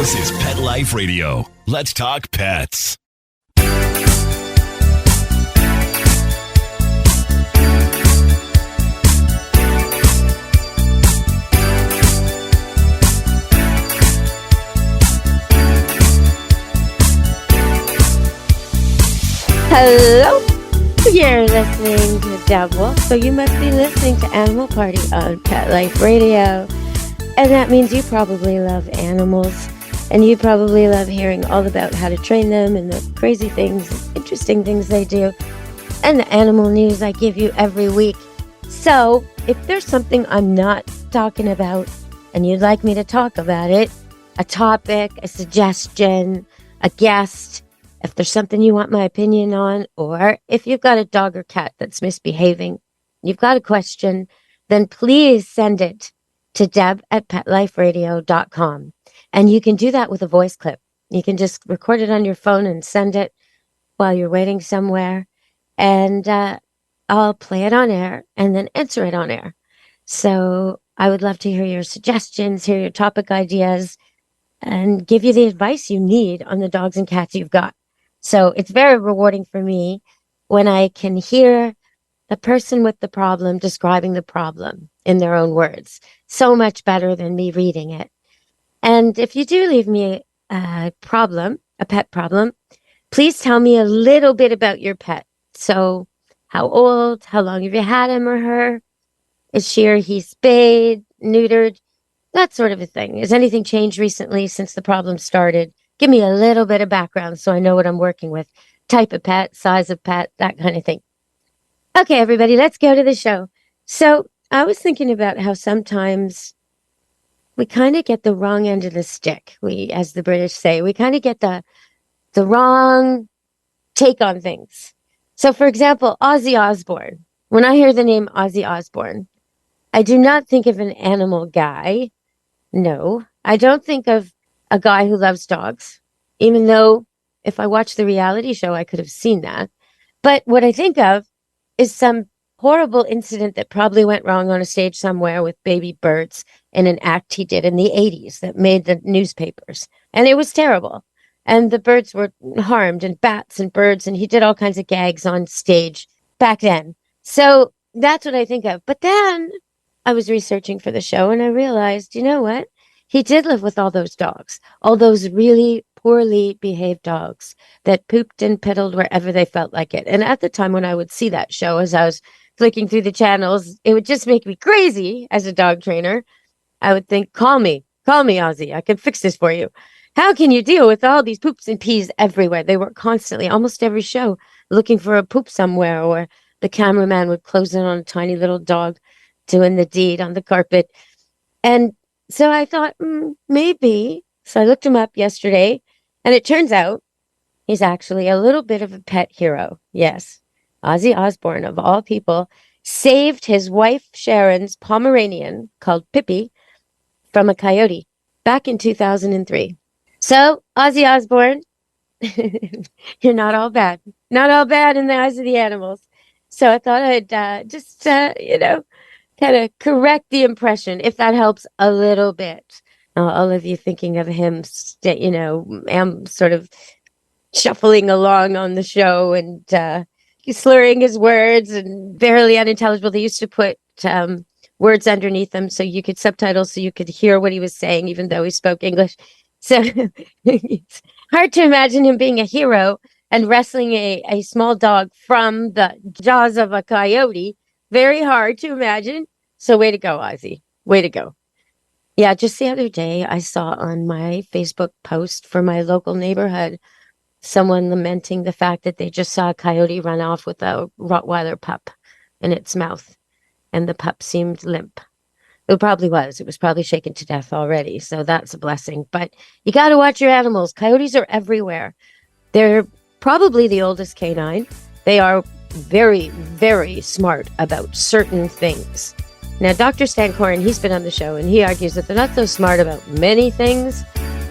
This is Pet Life Radio. Let's talk pets. Hello, you're listening to Deborah, so you must be listening to Animal Party on Pet Life Radio. And that means you probably love animals, and you probably love hearing all about how to train them and the crazy things, interesting things they do, and the animal news I give you every week. So, if there's something I'm not talking about, and you'd like me to talk about it, a topic, a suggestion, a guest, if there's something you want my opinion on, or if you've got a dog or cat that's misbehaving, you've got a question, then please send it to deb@petliferadio.com. And you can do that with a voice clip. You can just record it on your phone and send it while you're waiting somewhere. And I'll play it on air and then answer it on air. So I would love to hear your suggestions, hear your topic ideas, and give you the advice you need on the dogs and cats you've got. So it's very rewarding for me when I can hear the person with the problem describing the problem in their own words. So much better than me reading it. And if you do leave me a problem, a pet problem, please tell me a little bit about your pet. So how old, how long have you had him or her? Is she or he spayed, neutered, that sort of a thing. Has anything changed recently since the problem started? Give me a little bit of background so I know what I'm working with. Type of pet, size of pet, that kind of thing. Okay, everybody, let's go to the show. So I was thinking about how sometimes we kind of get the wrong end of the stick. We, as the British say, we kind of get the wrong take on things. So, for example, Ozzy Osbourne. When I hear the name Ozzy Osbourne, I do not think of an animal guy. No, I don't think of a guy who loves dogs, even though if I watched the reality show, I could have seen that. But what I think of is some horrible incident that probably went wrong on a stage somewhere with baby birds in an act he did in the 80s that made the newspapers. And it was terrible. And the birds were harmed, and bats and birds, and he did all kinds of gags on stage back then. So that's what I think of. But then I was researching for the show and I realized, you know what? He did live with all those dogs, all those really poorly behaved dogs that pooped and piddled wherever they felt like it. And at the time when I would see that show, as I was flicking through the channels, it would just make me crazy as a dog trainer. I would think, call me, Ozzy. I can fix this for you. How can you deal with all these poops and pees everywhere? They were constantly, almost every show, looking for a poop somewhere, or the cameraman would close in on a tiny little dog doing the deed on the carpet. And so I thought, maybe. So I looked him up yesterday, and it turns out he's actually a little bit of a pet hero. Yes, Ozzy Osbourne, of all people, saved his wife Sharon's Pomeranian, called Pippi, from a coyote back in 2003. So, Ozzy Osbourne, you're not all bad. Not all bad in the eyes of the animals. So I thought I'd just, kind of correct the impression, if that helps a little bit. All of you thinking of him, am sort of shuffling along on the show and slurring his words and barely unintelligible. They used to put words underneath them so you could subtitle, so you could hear what he was saying, even though he spoke English. So it's hard to imagine him being a hero and wrestling a small dog from the jaws of a coyote. Very hard to imagine. So way to go, Ozzy. Way to go. Yeah, just the other day, I saw on my Facebook post for my local neighborhood, someone lamenting the fact that they just saw a coyote run off with a Rottweiler pup in its mouth. And the pup seemed limp. It probably was. It was probably shaken to death already. So that's a blessing. But you got to watch your animals. Coyotes are everywhere. They're probably the oldest canine. They are very, very smart about certain things. Now, Dr. Stan Coren, he's been on the show, and he argues that they're not so smart about many things,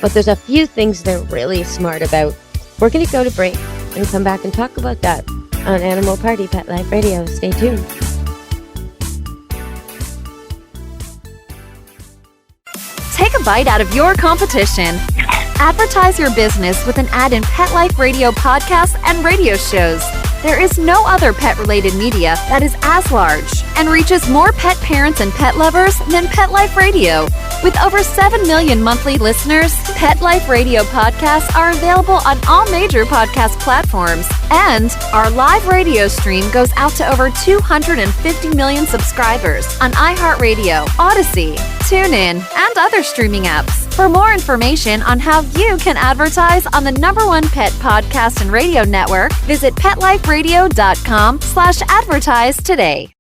but there's a few things they're really smart about. We're going to go to break and come back and talk about that on Animal Party Pet Life Radio. Stay tuned. Take a bite out of your competition. Advertise your business with an ad in Pet Life Radio podcasts and radio shows. There is no other pet-related media that is as large and reaches more pet parents and pet lovers than Pet Life Radio. With over 7 million monthly listeners, Pet Life Radio podcasts are available on all major podcast platforms, and our live radio stream goes out to over 250 million subscribers on iHeartRadio, Odyssey, TuneIn, and other streaming apps. For more information on how you can advertise on the #1 pet podcast and radio network, visit PetLifeRadio.com/advertise today.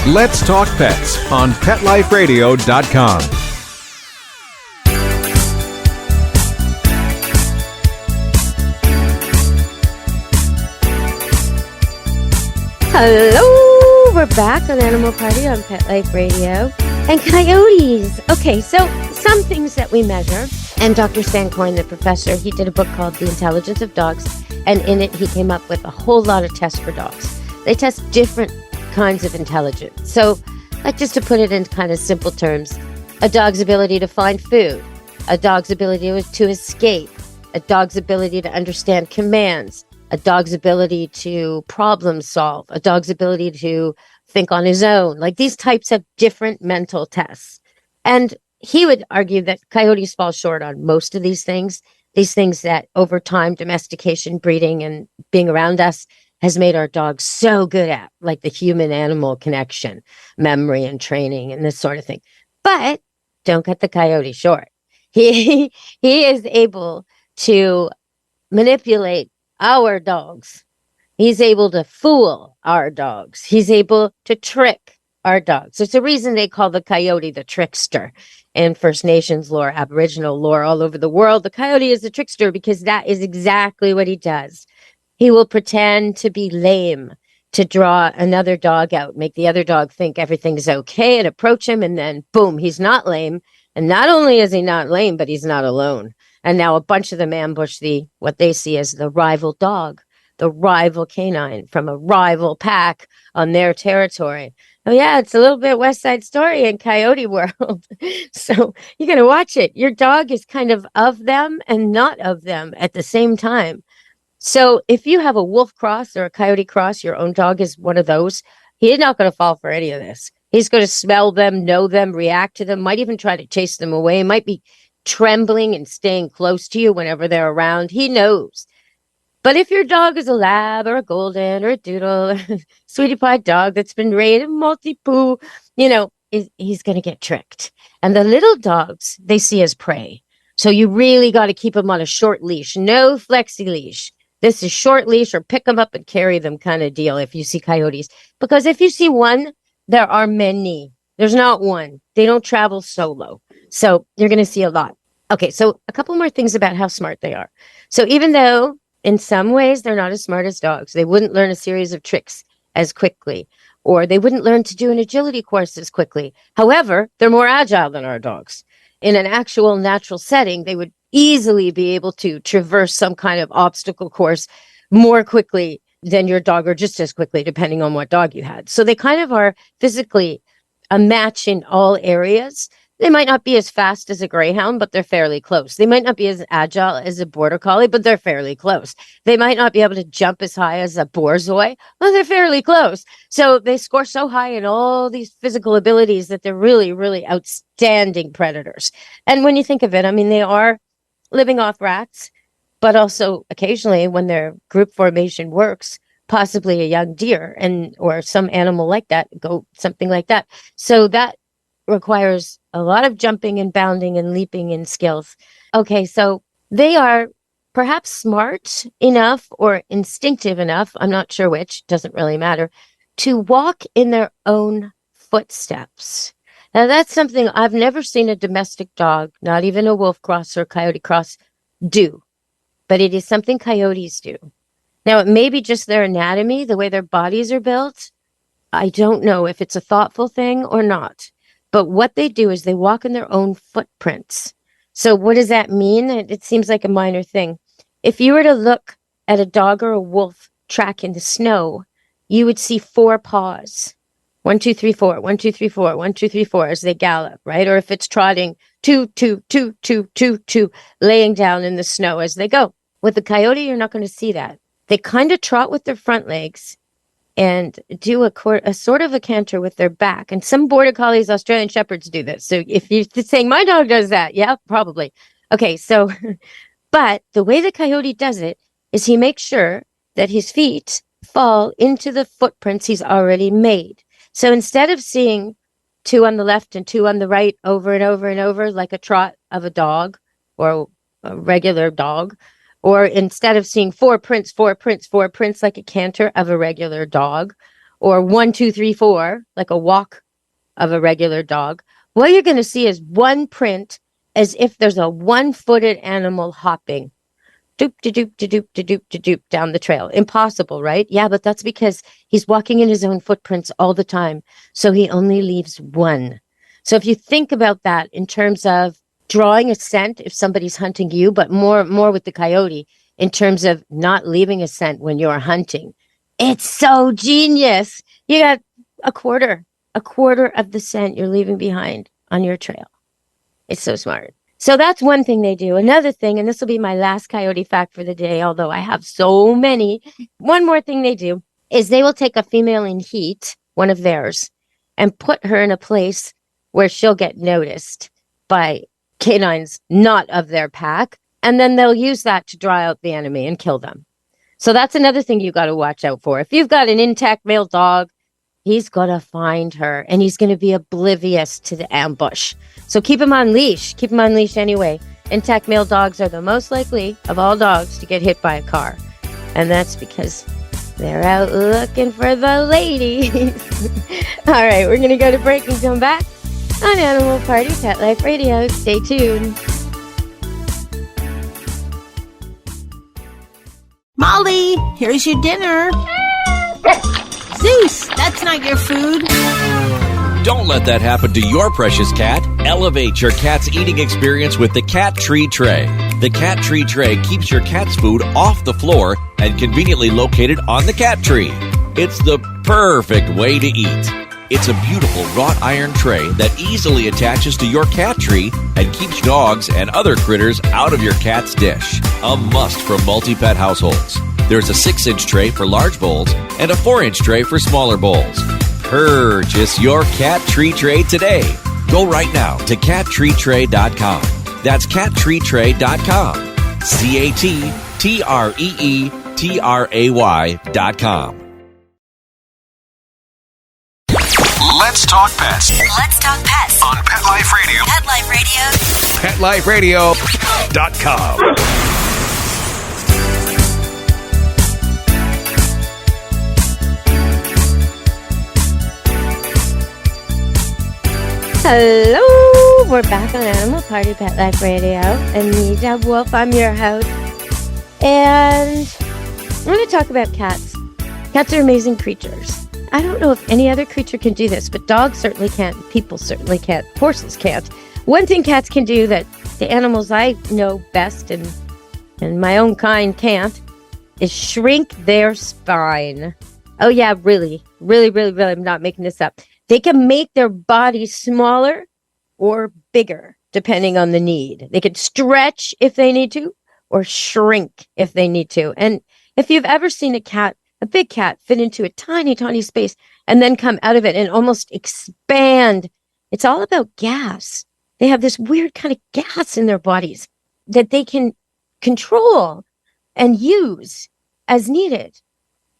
Let's Talk Pets on PetLifeRadio.com. Hello, we're back on Animal Party on Pet Life Radio. And coyotes. Okay, so some things that we measure, and Dr. Sankorn, the professor, he did a book called The Intelligence of Dogs, and in it he came up with a whole lot of tests for dogs. They test different kinds of intelligence. So, like, just to put it in kind of simple terms, a dog's ability to find food, a dog's ability to escape, a dog's ability to understand commands, a dog's ability to problem solve, a dog's ability to think on his own, like these types of different mental tests. And he would argue that coyotes fall short on most of these things that over time, domestication, breeding, and being around us has made our dogs so good at, like the human-animal connection, memory and training and this sort of thing. But don't cut the coyote short. He is able to manipulate our dogs. He's able to fool our dogs. He's able to trick our dogs. There's a reason they call the coyote the trickster. In First Nations lore, Aboriginal lore all over the world, the coyote is the trickster because that is exactly what he does. He will pretend to be lame to draw another dog out, make the other dog think everything's okay and approach him, and then boom, he's not lame. And not only is he not lame, but he's not alone. And now a bunch of them ambush what they see as the rival dog, the rival canine from a rival pack on their territory. Oh yeah, it's a little bit West Side Story in coyote world. So you're going to watch it. Your dog is kind of them and not of them at the same time. So if you have a wolf cross or a coyote cross, your own dog is one of those, he's not going to fall for any of this. He's going to smell them, know them, react to them, might even try to chase them away, might be trembling and staying close to you whenever they're around. He knows. But if your dog is a lab or a golden or a doodle, sweetie pie dog that's been raised multi-poo, he's going to get tricked. And the little dogs, they see as prey. So you really got to keep them on a short leash, no flexi leash. This is short leash or pick them up and carry them kind of deal if you see coyotes. Because if you see one, there are many. There's not one. They don't travel solo. So you're going to see a lot. Okay, so a couple more things about how smart they are. So even though in some ways they're not as smart as dogs, they wouldn't learn a series of tricks as quickly, or they wouldn't learn to do an agility course as quickly. However, they're more agile than our dogs. In an actual natural setting, they would easily be able to traverse some kind of obstacle course more quickly than your dog, or just as quickly, depending on what dog you had. So they kind of are physically a match in all areas. They might not be as fast as a greyhound, but they're fairly close. They might not be as agile as a border collie, but they're fairly close. They might not be able to jump as high as a borzoi, but they're fairly close. So they score so high in all these physical abilities that they're really, really outstanding predators. And when you think of it, I mean, they are living off rats, but also occasionally when their group formation works, possibly a young deer or some animal like that, goat, something like that. So that requires a lot of jumping and bounding and leaping and skills. Okay, so they are perhaps smart enough or instinctive enough, I'm not sure which, doesn't really matter, to walk in their own footsteps. Now that's something I've never seen a domestic dog, not even a wolf cross or coyote cross, do. But it is something coyotes do. Now it may be just their anatomy, the way their bodies are built. I don't know if it's a thoughtful thing or not. But what they do is they walk in their own footprints. So what does that mean? It seems like a minor thing. If you were to look at a dog or a wolf track in the snow, you would see 4 paws. 1, 2, 3, 4, 1, 2, 3, 4, 1, 2, 3, 4 as they gallop, right? Or if it's trotting, two, laying down in the snow as they go. With the coyote, you're not going to see that. They kind of trot with their front legs and do a sort of a canter with their back. And some border collies, Australian shepherds do this. So if you're saying my dog does that, yeah, probably. Okay, so, but the way the coyote does it is he makes sure that his feet fall into the footprints he's already made. So instead of seeing two on the left and two on the right over and over and over, like a trot of a dog or a regular dog, or instead of seeing four prints, like a canter of a regular dog, or 1, 2, 3, 4, like a walk of a regular dog, what you're going to see is one print as if there's a one-footed animal hopping. Doop, de doop, de doop, de doop, de doop down the trail. Impossible, right? Yeah, but that's because he's walking in his own footprints all the time. So he only leaves one. So if you think about that in terms of drawing a scent if somebody's hunting you, but more with the coyote in terms of not leaving a scent when you're hunting. It's so genius. You got a quarter of the scent you're leaving behind on your trail. It's so smart. So that's one thing they do. Another thing, and this will be my last coyote fact for the day, although I have so many. One more thing they do is they will take a female in heat, one of theirs, and put her in a place where she'll get noticed by canines not of their pack, and then they'll use that to draw out the enemy and kill them. So that's another thing you got to watch out for. If you've got an intact male dog, he's going to find her, and he's going to be oblivious to the ambush. So keep him on leash. Keep him on leash anyway. Intact male dogs are the most likely of all dogs to get hit by a car, and that's because they're out looking for the ladies. All right, we're going to go to break and come back on Animal Party Pet Life Radio. Stay tuned. Molly, here's your dinner. Zeus, that's not your food. Don't let that happen to your precious cat. Elevate your cat's eating experience with the Cat Tree Tray. The Cat Tree Tray keeps your cat's food off the floor and conveniently located on the cat tree. It's the perfect way to eat. It's a beautiful wrought iron tray that easily attaches to your cat tree and keeps dogs and other critters out of your cat's dish. A must for multi-pet households. There's a 6-inch tray for large bowls and a 4-inch tray for smaller bowls. Purchase your Cat Tree Tray today. Go right now to cattreetray.com. That's cattreetray.com. cattreetray.com. Let's talk pets. Let's talk pets On Pet Life Radio. Pet Life Radio. PetLifeRadio.com. Hello, we're back on Animal Party Pet Life Radio. Anita Wolfe, I'm your host. And I'm going to talk about cats. Cats are amazing creatures. I don't know if any other creature can do this, but dogs certainly can't. People certainly can't. Horses can't. One thing cats can do that the animals I know best and my own kind can't is shrink their spine. Oh yeah, really. I'm not making this up. They can make their body smaller or bigger, depending on the need. They can stretch if they need to, or shrink if they need to. And if you've ever seen a big cat fit into a tiny, tiny space and then come out of it and almost expand, it's all about gas. They have this weird kind of gas in their bodies that they can control and use as needed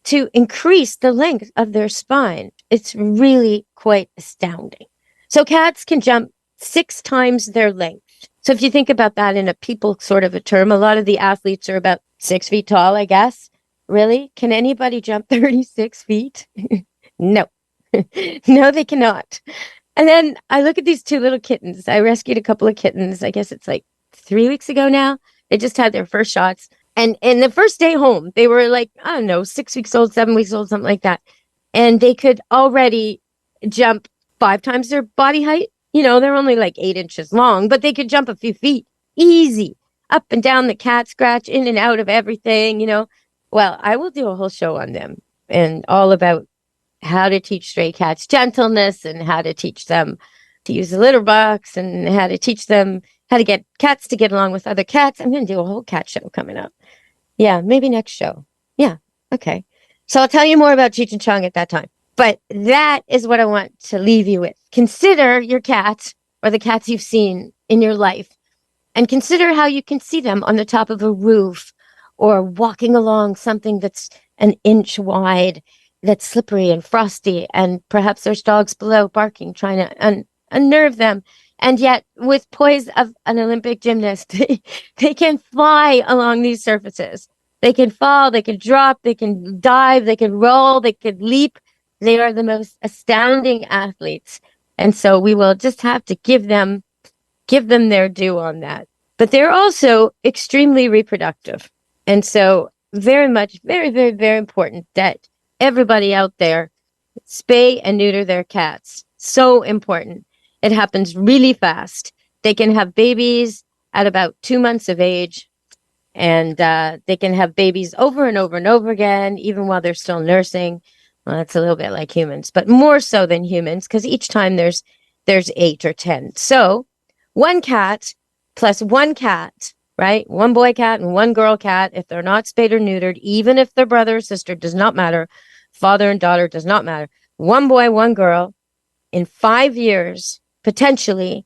to increase the length of their spine. It's really quite astounding. So cats can jump 6 times their length. So if you think about that in a people sort of a term, a lot of the athletes are about 6 feet tall, I guess. Really? Can anybody jump 36 feet? No. No, they cannot. And then I look at these 2 little kittens. I rescued a couple of kittens. I guess it's like 3 weeks ago now. They just had their first shots. And the first day home, they were like, I don't know, 6 weeks old, 7 weeks old, something like that. And they could already jump 5 times their body height. You know, they're only like 8 inches long, but they could jump a few feet. Easy. Up and down the cat scratch, in and out of everything, you know. Well, I will do a whole show on them and all about how to teach stray cats gentleness and how to teach them to use the litter box and how to teach them how to get cats to get along with other cats. I'm going to do a whole cat show coming up. Yeah, maybe next show. Yeah, okay. So I'll tell you more about Cheech and Chong at that time. But that is what I want to leave you with. Consider your cat or the cats you've seen in your life, and consider how you can see them on the top of a roof or walking along something that's an inch wide, that's slippery and frosty, and perhaps there's dogs below barking, trying to unnerve them. And yet, with poise of an Olympic gymnast, they can fly along these surfaces. They can fall, they can drop, they can dive, they can roll, they can leap. They are the most astounding athletes. And so we will just have to give them their due on that. But they're also extremely reproductive. And so very much, very, very, very important that everybody out there spay and neuter their cats. So important. It happens really fast. They can have babies at about 2 months of age, and they can have babies over and over and over again, even while they're still nursing. Well, that's a little bit like humans, but more so than humans, because each time there's 8 or 10. So one cat plus one cat, right? One boy cat and one girl cat, if they're not spayed or neutered, even if they're brother or sister, does not matter. Father and daughter does not matter. One boy, one girl, in 5 years, potentially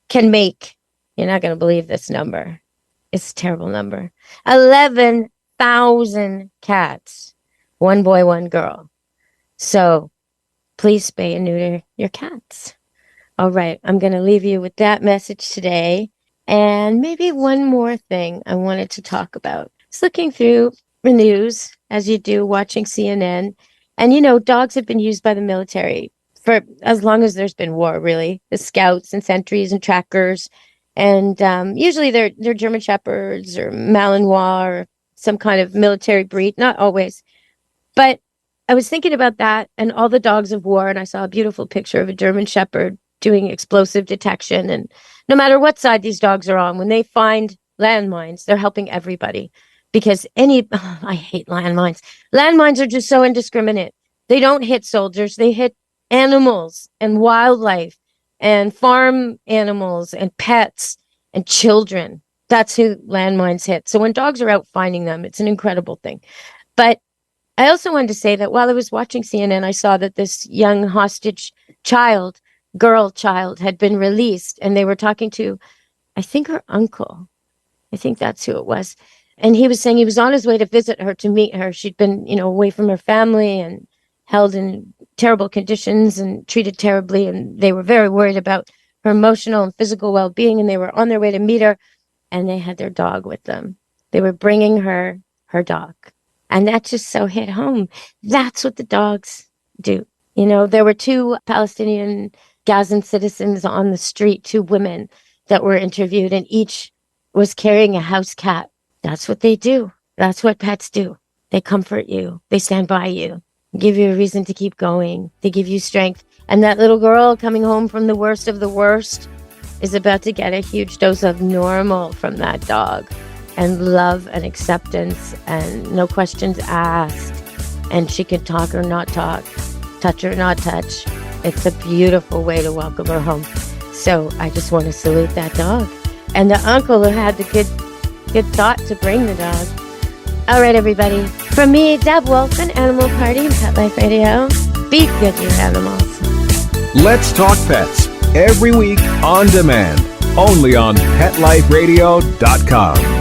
can make, you're not going to believe this number. It's a terrible number. 11,000 cats. One boy, one girl. So please spay and neuter your cats. All right. I'm going to leave you with that message today. And maybe one more thing I wanted to talk about. Just looking through the news, as you do, watching CNN. And, you know, dogs have been used by the military for as long as there's been war, really. The scouts and sentries and trackers. And usually they're German Shepherds or Malinois or some kind of military breed. Not always. But I was thinking about that and all the dogs of war. And I saw a beautiful picture of a German Shepherd doing explosive detection. And no matter what side these dogs are on, when they find landmines, they're helping everybody. Because I hate landmines. Landmines are just so indiscriminate. They don't hit soldiers. They hit animals and wildlife and farm animals and pets and children. That's who landmines hit. So when dogs are out finding them, it's an incredible thing. But I also wanted to say that while I was watching CNN, I saw that this young hostage girl child, had been released. And they were talking to, I think, her uncle. I think that's who it was. And he was saying he was on his way to visit her, to meet her. She'd been, away from her family and held in terrible conditions and treated terribly. And they were very worried about her emotional and physical well-being. And they were on their way to meet her. And they had their dog with them. They were bringing her dog. And that just so hit home. That's what the dogs do. There were 2 Palestinian Gazan citizens on the street, 2 women that were interviewed, and each was carrying a house cat. That's what they do. That's what pets do. They comfort you. They stand by you, give you a reason to keep going. They give you strength. And that little girl coming home from the worst of the worst is about to get a huge dose of normal from that dog, and love and acceptance and no questions asked. And she can talk or not talk, touch or not touch. It's a beautiful way to welcome her home. So I just want to salute that dog. And the uncle who had the good thought to bring the dog. All right, everybody. From me, Deb Wolfe, and Animal Party and Pet Life Radio. Be good, you animals. Let's Talk Pets, every week on demand, only on PetLifeRadio.com.